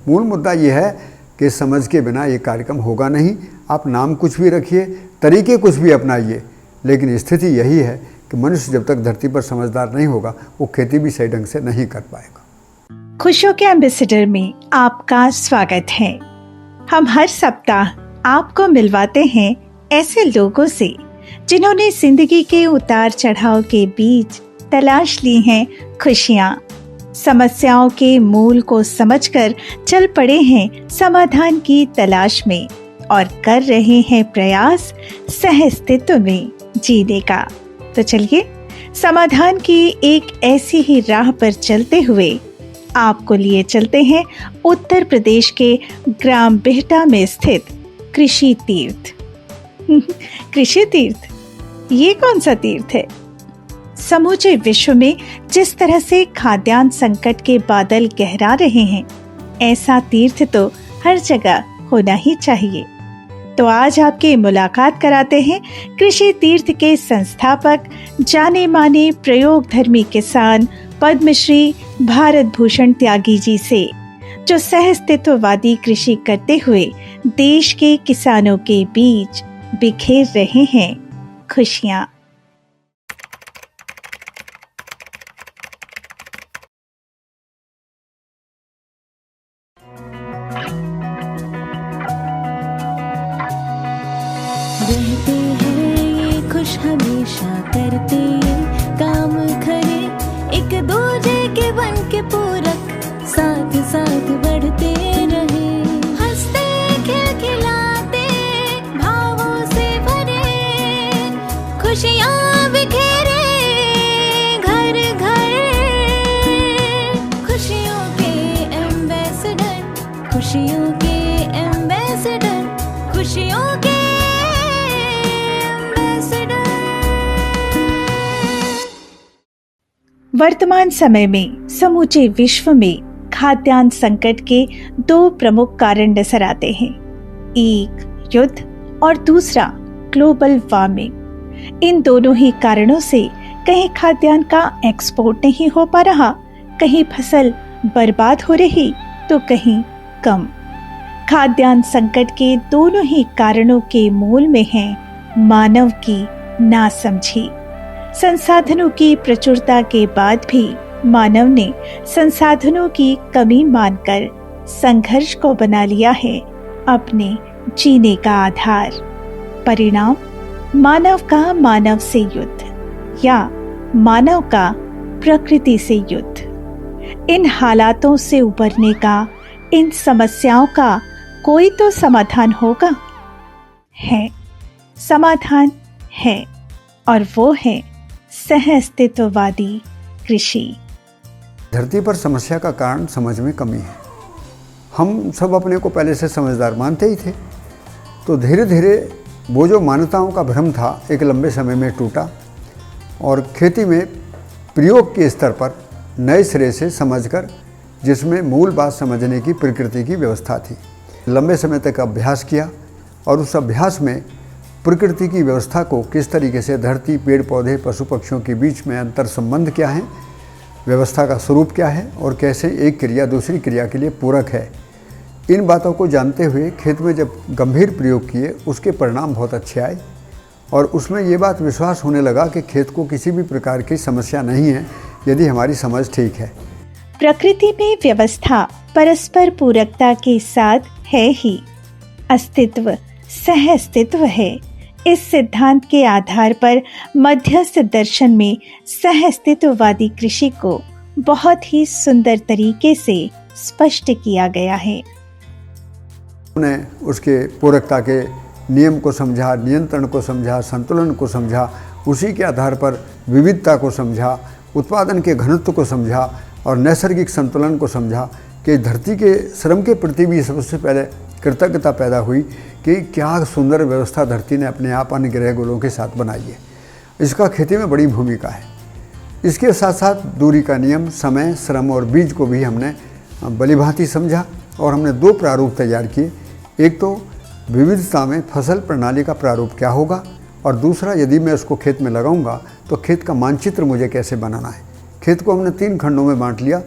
मूल मुद्दा ये है कि समझ के बिना ये कार्यक्रम होगा नहीं। आप नाम कुछ भी रखिए, तरीके कुछ भी अपनाइए, लेकिन स्थिति यही है कि मनुष्य जब तक धरती पर समझदार नहीं होगा वो खेती भी सही ढंग से नहीं कर पाएगा। खुशियों के एम्बेसडर में आपका स्वागत है। हम हर सप्ताह आपको मिलवाते हैं ऐसे लोगों से जिन्होंने जिंदगी के उतार चढ़ाव के बीच तलाश ली हैं खुशियाँ, समस्याओं के मूल को समझकर चल पड़े हैं समाधान की तलाश में और कर रहे हैं प्रयास सहअस्तित्व में जीने का। तो चलिए समाधान की एक ऐसी ही राह पर चलते हुए आपको लिए चलते हैं उत्तर प्रदेश के ग्राम बिहटा में स्थित कृषि तीर्थ। कृषि तीर्थ, ये कौन सा तीर्थ है? समूचे विश्व में जिस तरह से खाद्यान्न संकट के बादल गहरा रहे हैं, ऐसा तीर्थ तो हर जगह होना ही चाहिए। तो आज आपकी मुलाकात कराते हैं कृषि तीर्थ के संस्थापक, जाने माने प्रयोगधर्मी किसान पद्मश्री भारत भूषण त्यागी जी से, जो सहअस्तित्ववादी कृषि करते हुए देश के किसानों के बीच बिखेर रहे हैं खुशियाँ। रहते हैं ये खुश हमेशा, करते ये काम खरे, एक दूजे के बन के पूरक, साथ साथ बढ़ते रहे, हंसते खिलखिलाते भावों से भरे, खुशियाँ बिखेरे घर घर, खुशियों के एम्बेसडर, खुशियों के एम्बेसडर, खुशियों के वर्तमान समय में समूचे विश्व में खाद्यान्न संकट के दो प्रमुख कारण नजर आते हैं। एक युद्ध और दूसरा ग्लोबल वार्मिंग। इन दोनों ही कारणों से कहीं खाद्यान्न का एक्सपोर्ट नहीं हो पा रहा, कहीं फसल बर्बाद हो रही तो कहीं कम। खाद्यान्न संकट के दोनों ही कारणों के मूल में है मानव की नासमझी। संसाधनों की प्रचुरता के बाद भी मानव ने संसाधनों की कमी मानकर संघर्ष को बना लिया है अपने जीने का आधार। परिणाम, मानव का मानव से युद्ध या मानव का प्रकृति से युद्ध। इन हालातों से उबरने का, इन समस्याओं का कोई तो समाधान होगा। है, समाधान है, और वो है सहअस्तित्ववादी कृषि। धरती पर समस्या का कारण समझ में कमी है। हम सब अपने को पहले से समझदार मानते ही थे, तो धीरे धीरे वो जो मान्यताओं का भ्रम था एक लंबे समय में टूटा और खेती में प्रयोग के स्तर पर नए सिरे से समझकर, जिसमें मूल बात समझने की प्रकृति की व्यवस्था थी, लंबे समय तक अभ्यास किया और उस अभ्यास में प्रकृति की व्यवस्था को किस तरीके से धरती, पेड़ पौधे, पशु पक्षियों के बीच में अंतर संबंध क्या है, व्यवस्था का स्वरूप क्या है और कैसे एक क्रिया दूसरी क्रिया के लिए पूरक है, इन बातों को जानते हुए खेत में जब गंभीर प्रयोग किए उसके परिणाम बहुत अच्छे आए और उसमें ये बात विश्वास होने लगा कि खेत को किसी भी प्रकार की समस्या नहीं है यदि हमारी समझ ठीक है। प्रकृति में व्यवस्था परस्पर पूरकता के साथ है ही, अस्तित्व सहअस्तित्व है। इस सिद्धांत के आधार पर मध्यस्थ दर्शन में सहअस्तित्ववादी कृषि को बहुत ही सुंदर तरीके से स्पष्ट किया गया है। उन्होंने उसके पूरकता के नियम को समझा, नियंत्रण को समझा, संतुलन को समझा, उसी के आधार पर विविधता को समझा, उत्पादन के घनत्व को समझा और नैसर्गिक संतुलन को समझा कि धरती के श्रम के प्रति भी सबसे पहले कृतज्ञता पैदा हुई कि क्या सुंदर व्यवस्था धरती ने अपने आप अन्य ग्रह गोलों के साथ बनाई है। इसका खेती में बड़ी भूमिका है। इसके साथ साथ दूरी का नियम, समय, श्रम और बीज को भी हमने भलीभांति समझा और हमने दो प्रारूप तैयार किए। एक तो विविधता में फसल प्रणाली का प्रारूप क्या होगा और दूसरा यदि मैं उसको खेत में लगाऊंगा तो खेत का मानचित्र मुझे कैसे बनाना है। खेत को हमने 3 खंडों में बांट लिया।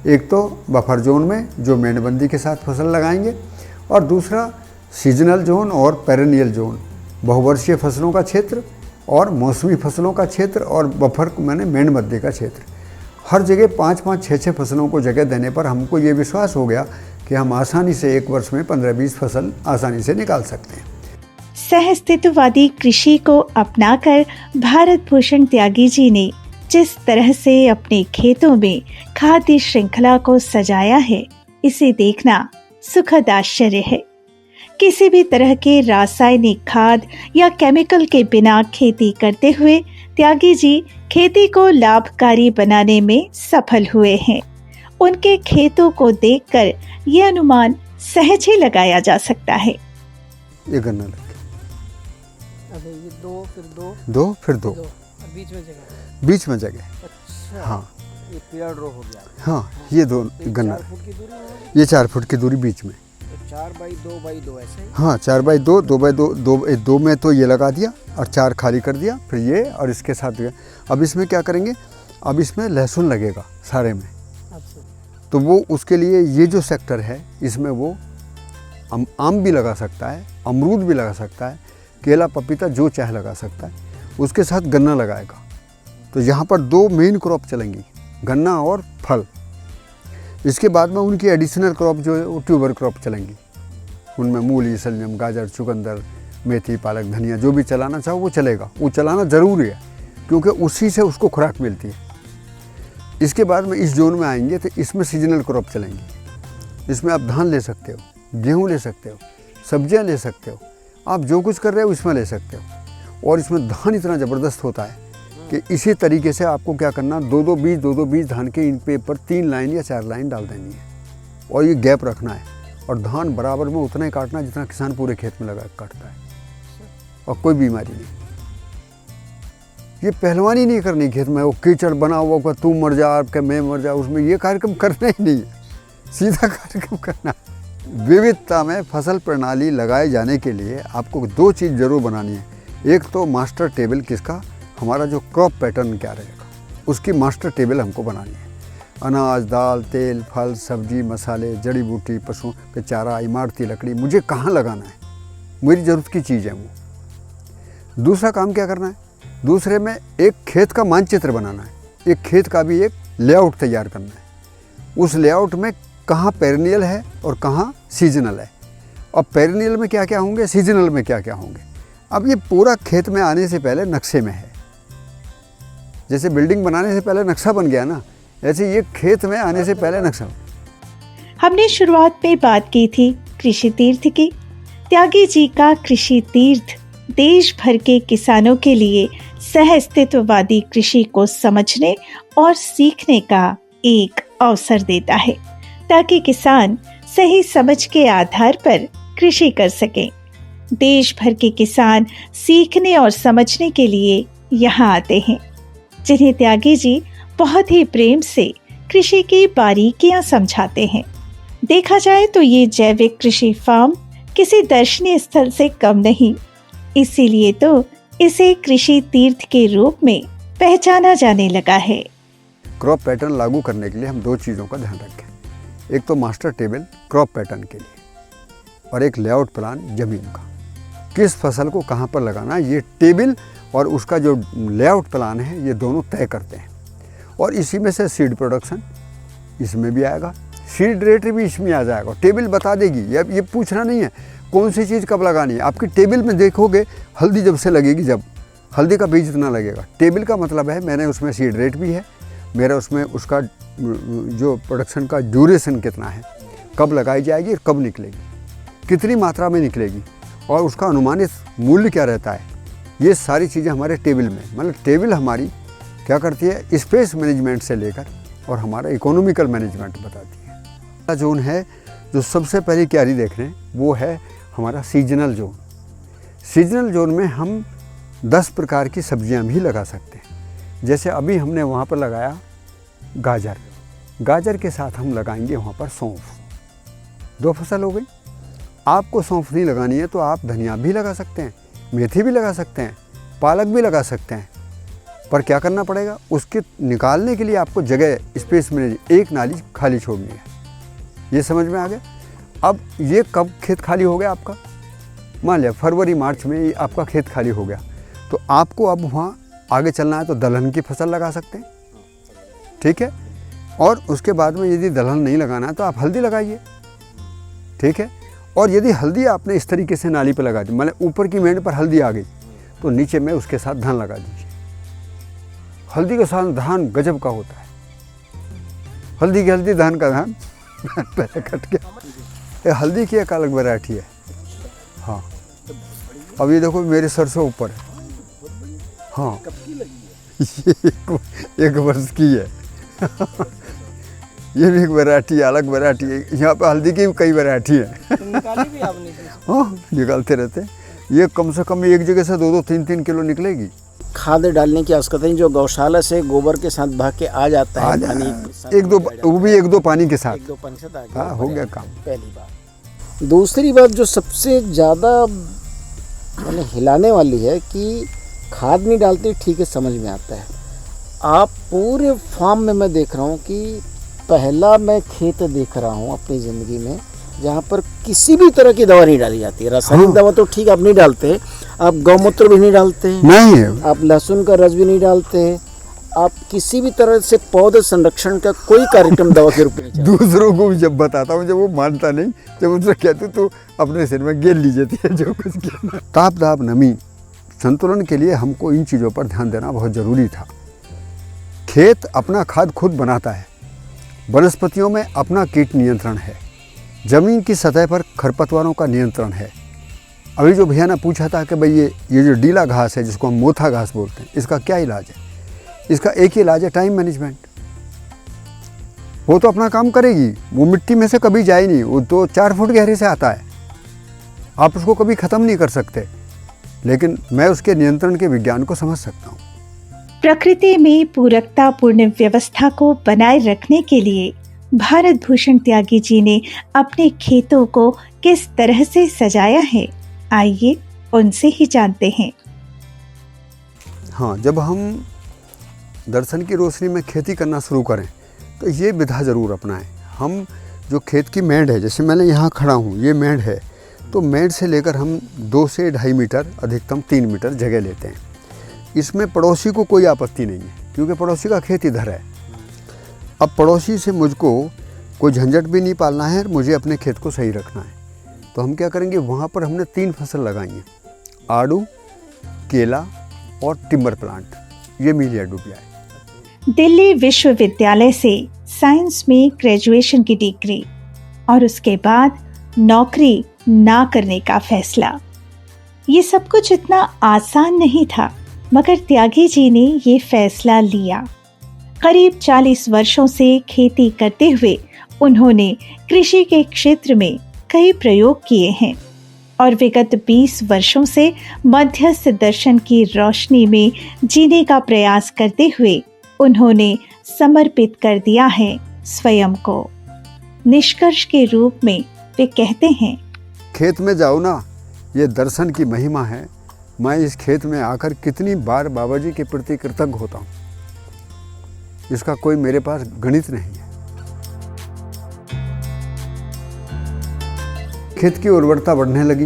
एक तो बफर जोन में जो मेंढबंदी के साथ फसल लगाएंगे, और दूसरा सीजनल जोन और पेरेनियल जोन, बहुवर्षीय फसलों का क्षेत्र और मौसमी फसलों का क्षेत्र, और बफर माने मेंढबंदी का क्षेत्र। हर जगह 5-5, 6-6 फसलों को जगह देने पर हमको ये विश्वास हो गया कि हम आसानी से एक वर्ष में 15-20 फसल आसानी से निकाल सकते हैं। सहअस्तित्ववादी कृषि को अपनाकर भारत भूषण त्यागी जी ने जिस तरह से अपने खेतों में खाद्य श्रृंखला को सजाया है, इसे देखना सुखद आश्चर्य है। किसी भी तरह के रासायनिक खाद या केमिकल के बिना खेती करते हुए त्यागी जी खेती को लाभकारी बनाने में सफल हुए हैं। उनके खेतों को देखकर ये अनुमान सहज ही लगाया जा सकता है। ये गन्ना लग अबे ये दो फिर दो दो फिर दो, और बीच में जगह। बीच में जगह। अच्छा हाँ ये पेड़ रो हो गया। हाँ, ये दो ये गन्ना, 4 फुट की दूरी में होगी? ये 4 फुट की दूरी बीच में। तो 4x2x2 ऐसे ही। हाँ, 4x2, 2x2, 2 में तो ये लगा दिया और 4 खाली कर दिया, फिर ये और इसके साथ ये। अब इसमें क्या करेंगे, अब इसमें लहसुन लगेगा सारे में, अच्छा तो वो उसके लिए ये जो सेक्टर है इसमें वो आम भी लगा सकता है, अमरूद भी लगा सकता है, केला पपीता जो चाहे लगा सकता है, उसके साथ गन्ना लगाएगा। तो यहाँ पर 2 मेन क्रॉप चलेंगी, गन्ना और फल। इसके बाद में उनकी एडिशनल क्रॉप जो है वो ट्यूबर क्रॉप चलेंगी। उनमें मूली, शलजम, गाजर, चुकंदर, मेथी, पालक, धनिया जो भी चलाना चाहो वो चलेगा। वो चलाना ज़रूरी है क्योंकि उसी से उसको खुराक मिलती है। इसके बाद में इस जोन में आएंगे तो इसमें सीजनल क्रॉप चलेंगी। इसमें आप धान ले सकते हो, गेहूँ ले सकते हो, सब्जियाँ ले सकते हो, आप जो कुछ कर रहे हो इसमें ले सकते हो। और इसमें धान इतना ज़बरदस्त होता है कि इसी तरीके से आपको क्या करना, 2-2 बीज धान के इन पे पर 3 लाइन या 4 लाइन डाल देनी है और ये गैप रखना है। और धान बराबर में उतना ही काटना है जितना किसान पूरे खेत में लगा काटता है, और कोई बीमारी नहीं। ये पहलवानी नहीं करनी खेत में, वो कीचड़ बना हुआ होगा, तू मर जा आपके मैं मर जा, उसमें ये कार्यक्रम करना ही नहीं है, सीधा कार्यक्रम करना है। विविधता में फसल प्रणाली लगाए जाने के लिए आपको 2 चीज़ जरूर बनानी है। एक तो मास्टर टेबल, किसका, हमारा जो क्रॉप पैटर्न क्या रहेगा उसकी मास्टर टेबल हमको बनानी है। अनाज, दाल, तेल, फल, सब्जी, मसाले, जड़ी बूटी, पशुओं का चारा, इमारती लकड़ी, मुझे कहाँ लगाना है, मेरी ज़रूरत की चीज़ है वो। दूसरा काम क्या करना है, दूसरे में एक खेत का मानचित्र बनाना है, एक खेत का भी एक लेआउट तैयार करना है। उस लेआउट में कहाँ पेरेनियल है और कहाँ सीजनल है, और पेरेनियल में क्या क्या होंगे, सीजनल में क्या क्या होंगे। अब ये पूरा खेत में आने से पहले नक्शे में है। जैसे बिल्डिंग बनाने से पहले नक्शा बन गया ना, ऐसे ये खेत में आने से पहले नक्शा। हमने शुरुआत में बात की थी कृषि तीर्थ की। त्यागी जी का कृषि तीर्थ देश भर के किसानों के लिए सहअस्तित्ववादी कृषि को समझने और सीखने का एक अवसर देता है, ताकि किसान सही समझ के आधार पर कृषि कर सकें। देश भर के किसान सीखने और समझने के लिए यहाँ आते हैं, जिन्हें त्यागी जी बहुत ही प्रेम से कृषि की बारीकियां समझाते हैं। देखा जाए तो ये जैविक कृषि फार्म किसी दर्शनीय स्थल से कम नहीं, इसीलिए तो इसे कृषि तीर्थ के रूप में पहचाना जाने लगा है। क्रॉप पैटर्न लागू करने के लिए हम 2 चीज़ों का ध्यान रखें। एक तो मास्टर टेबल क्रॉप पैटर्न के लिए, और एक लेआउट प्लान ज़मीन का, किस फसल को कहाँ पर लगाना है, ये टेबल और उसका जो लेआउट प्लान है ये दोनों तय करते हैं। और इसी में से सीड प्रोडक्शन इसमें भी आएगा, सीड रेट भी इसमें आ जाएगा। टेबल बता देगी, ये पूछना नहीं है कौन सी चीज़ कब लगानी है। आपकी टेबल में देखोगे हल्दी जब से लगेगी, जब हल्दी का बीज इतना लगेगा। टेबल का मतलब है मैंने उसमें सीड रेट भी है, मेरा उसमें उसका जो प्रोडक्शन का ड्यूरेशन कितना है, कब लगाई जाएगी और कब निकलेगी, कितनी मात्रा में निकलेगी, और उसका अनुमानित मूल्य क्या रहता है। ये सारी चीज़ें हमारे टेबल में, मतलब टेबल हमारी क्या करती है, स्पेस मैनेजमेंट से लेकर और हमारा इकोनॉमिकल मैनेजमेंट बताती है। अगला जोन है जो सबसे पहले क्यारी देख रहे हैं, वो है हमारा सीजनल जोन। सीजनल जोन में हम 10 प्रकार की सब्जियां भी लगा सकते हैं। जैसे अभी हमने वहाँ पर लगाया गाजर, गाजर के साथ हम लगाएंगे वहाँ पर सौंफ। 2 फसल हो गई। आपको सौंफ नहीं लगानी है तो आप धनिया भी लगा सकते हैं, मेथी भी लगा सकते हैं, पालक भी लगा सकते हैं, पर क्या करना पड़ेगा, उसके निकालने के लिए आपको जगह स्पेस मिलेगी, एक नाली खाली छोड़नी है। ये समझ में आ गया। अब ये कब खेत खाली हो गया आपका, मान लिया फरवरी मार्च में ये आपका खेत खाली हो गया, तो आपको अब वहाँ आगे चलना है तो दलहन की फसल लगा सकते हैं, ठीक है। और उसके बाद में यदि दलहन नहीं लगाना है तो आप हल्दी लगाइए, ठीक है। और यदि हल्दी आपने इस तरीके से नाली पर लगा दी, मतलब ऊपर की मेंढ पर हल्दी आ गई, तो नीचे में उसके साथ धान लगा दीजिए। हल्दी के साथ धान गजब का होता है, हल्दी की हल्दी, धान का धान पहले कट गया। ये हल्दी की एक अलग वैरायटी है। हाँ, अब ये देखो मेरे सरसों ऊपर है। हाँ, ये एक वर्ष की है। ये भी एक वैरायटी, अलग वैरायटी है। यहाँ पे हल्दी की भी कई वैरायटी है। निकाली भी आपने? हाँ, निकालते रहते हैं। ये कम से कम एक जगह से 2-2, 3-3 किलो निकलेगी। खाद डालने की आवश्यकता नहीं, जो गौशाला से गोबर के साथ भाग के आ जाता है पानी के साथ, एक दो, वो भी 1-2 पानी के साथ। 1-2 पानी से आ गया। हाँ, हो गया काम। पहली बात। दूसरी बात जो सबसे ज़्यादा मैंने हिलाने वाली है कि खाद नहीं डालते, ठीक है, समझ में आता है। आप पूरे फार्म में मैं देख रहा हूँ कि पहला मैं खेत देख रहा हूँ अपनी ज़िंदगी में जहाँ पर किसी भी तरह की दवा नहीं डाली जाती है। रासायनिक दवा तो ठीक आप नहीं डालते, आप गौमूत्र भी नहीं डालते, नहीं है, आप लहसुन का रस भी नहीं डालते, आप किसी भी तरह से पौधे संरक्षण का कोई कार्यक्रम दवा के रूप में नहीं चलाते। दूसरों को भी जब बताता हूँ, जब वो मानता नहीं, जब उनसे कहते तो अपने सिर में गेल ली जाती है जो कुछ कहना। ताप दाब नमी संतुलन के लिए हमको इन चीज़ों पर ध्यान देना बहुत ज़रूरी था। खेत अपना खाद खुद बनाता है, वनस्पतियों में अपना कीट नियंत्रण है, ज़मीन की सतह पर खरपतवारों का नियंत्रण है। अभी जो भैया ने पूछा था कि भाई ये जो डीला घास है जिसको हम मोथा घास बोलते हैं, इसका क्या इलाज है? इसका एक ही इलाज है, टाइम मैनेजमेंट। वो तो अपना काम करेगी, वो मिट्टी में से कभी जाए नहीं, वो तो 4 फुट गहरे से आता है, आप उसको कभी ख़त्म नहीं कर सकते, लेकिन मैं उसके नियंत्रण के विज्ञान को समझ सकता हूँ। प्रकृति में पूरकतापूर्ण व्यवस्था को बनाए रखने के लिए भारत भूषण त्यागी जी ने अपने खेतों को किस तरह से सजाया है, आइए उनसे ही जानते हैं। हाँ, जब हम दर्शन की रोशनी में खेती करना शुरू करें तो ये विधा ज़रूर अपनाएं। हम जो खेत की मेंढ है, जैसे मैंने यहाँ खड़ा हूँ, ये मेंढ है, तो मेंढ से लेकर हम 2 से 2.5 मीटर, अधिकतम 3 मीटर जगह लेते हैं। इसमें पड़ोसी को कोई आपत्ति नहीं है, क्योंकि पड़ोसी का खेत इधर है। अब पड़ोसी से मुझको कोई झंझट भी नहीं पालना है, मुझे अपने खेत को सही रखना है। तो हम क्या करेंगे, वहाँ पर हमने 3 फसल लगाई हैं, आड़ू, केला और टिम्बर प्लांट। ये मिलिया डुबिया है। दिल्ली विश्वविद्यालय से साइंस में ग्रेजुएशन की डिग्री और उसके बाद नौकरी ना करने का फैसला। ये सब कुछ इतना आसान नहीं था, मगर त्यागी जी ने ये फैसला लिया। करीब 40 वर्षों से खेती करते हुए उन्होंने कृषि के क्षेत्र में कई प्रयोग किए हैं और विगत 20 वर्षों से मध्यस्थ दर्शन की रोशनी में जीने का प्रयास करते हुए उन्होंने समर्पित कर दिया है स्वयं को। निष्कर्ष के रूप में वे कहते हैं, खेत में जाओ ना, ये दर्शन की महिमा है। मैं इस खेत में आकर कितनी बार बाबा जी के प्रति कृतज्ञ होता हूँ, इसका कोई मेरे पास गणित नहीं है। खेत की उर्वरता बढ़ने लगी,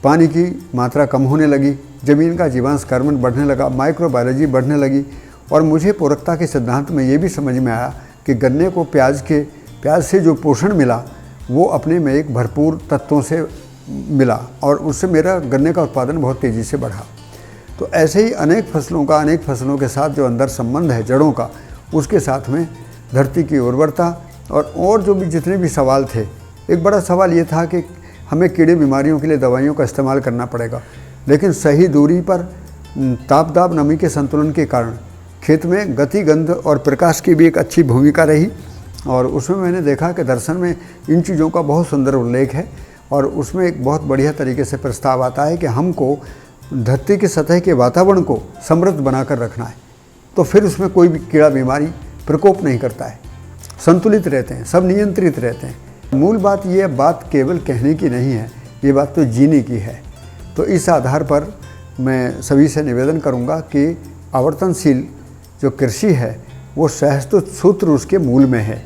पानी की मात्रा कम होने लगी, जमीन का जीवांश कार्बन बढ़ने लगा, माइक्रोबायोलॉजी बढ़ने लगी, और मुझे पूरकता के सिद्धांत में ये भी समझ में आया कि गन्ने को प्याज से जो पोषण मिला वो अपने में एक भरपूर तत्वों से मिला, और उससे मेरा गन्ने का उत्पादन बहुत तेज़ी से बढ़ा। तो ऐसे ही अनेक फसलों के साथ जो अंदर संबंध है जड़ों का, उसके साथ में धरती की उर्वरता और जो भी जितने भी सवाल थे, एक बड़ा सवाल ये था कि हमें कीड़े बीमारियों के लिए दवाइयों का इस्तेमाल करना पड़ेगा, लेकिन सही दूरी पर ताप दाब नमी के संतुलन के कारण खेत में गति, गंध और प्रकाश की भी एक अच्छी भूमिका रही। और उसमें मैंने देखा कि दर्शन में इन चीज़ों का बहुत सुंदर उल्लेख है, और उसमें एक बहुत बढ़िया तरीके से प्रस्ताव आता है कि हमको धरती के सतह के वातावरण को समृद्ध बनाकर रखना है, तो फिर उसमें कोई भी कीड़ा बीमारी प्रकोप नहीं करता है, संतुलित रहते हैं, सब नियंत्रित रहते हैं। मूल बात ये बात केवल कहने की नहीं है, ये बात तो जीने की है। तो इस आधार पर मैं सभी से निवेदन करूंगा कि आवर्तनशील जो कृषि है वो सहस्त्र सूत्र उसके मूल में है,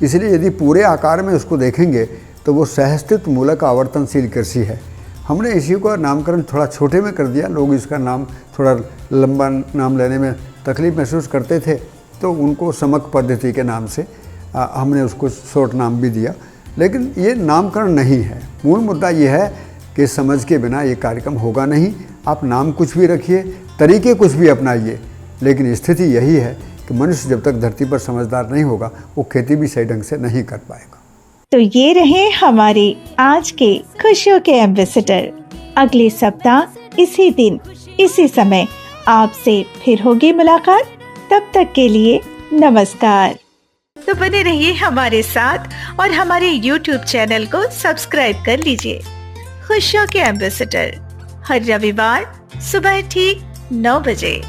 इसलिए यदि पूरे आकार में उसको देखेंगे तो वो सहस्तित्व मूलक आवर्तनशील कृषि है। हमने इसी को नामकरण थोड़ा छोटे में कर दिया, लोग इसका नाम थोड़ा लंबा नाम लेने में तकलीफ महसूस करते थे, तो उनको समक पद्धति के नाम से हमने उसको शॉर्ट नाम भी दिया, लेकिन ये नामकरण नहीं है। मूल मुद्दा ये है कि समझ के बिना ये कार्यक्रम होगा नहीं। आप नाम कुछ भी रखिए, तरीके कुछ भी अपनाइए, लेकिन स्थिति यही है कि मनुष्य जब तक धरती पर समझदार नहीं होगा वो खेती भी सही ढंग से नहीं कर पाएगा। तो ये रहे हमारे आज के खुशियों के एम्बेसडर। अगले सप्ताह इसी दिन इसी समय आपसे फिर होगी मुलाकात। तब तक के लिए नमस्कार। तो बने रहिए हमारे साथ और हमारे YouTube चैनल को सब्सक्राइब कर लीजिए। खुशियों के एम्बेसडर हर रविवार सुबह ठीक 9 बजे।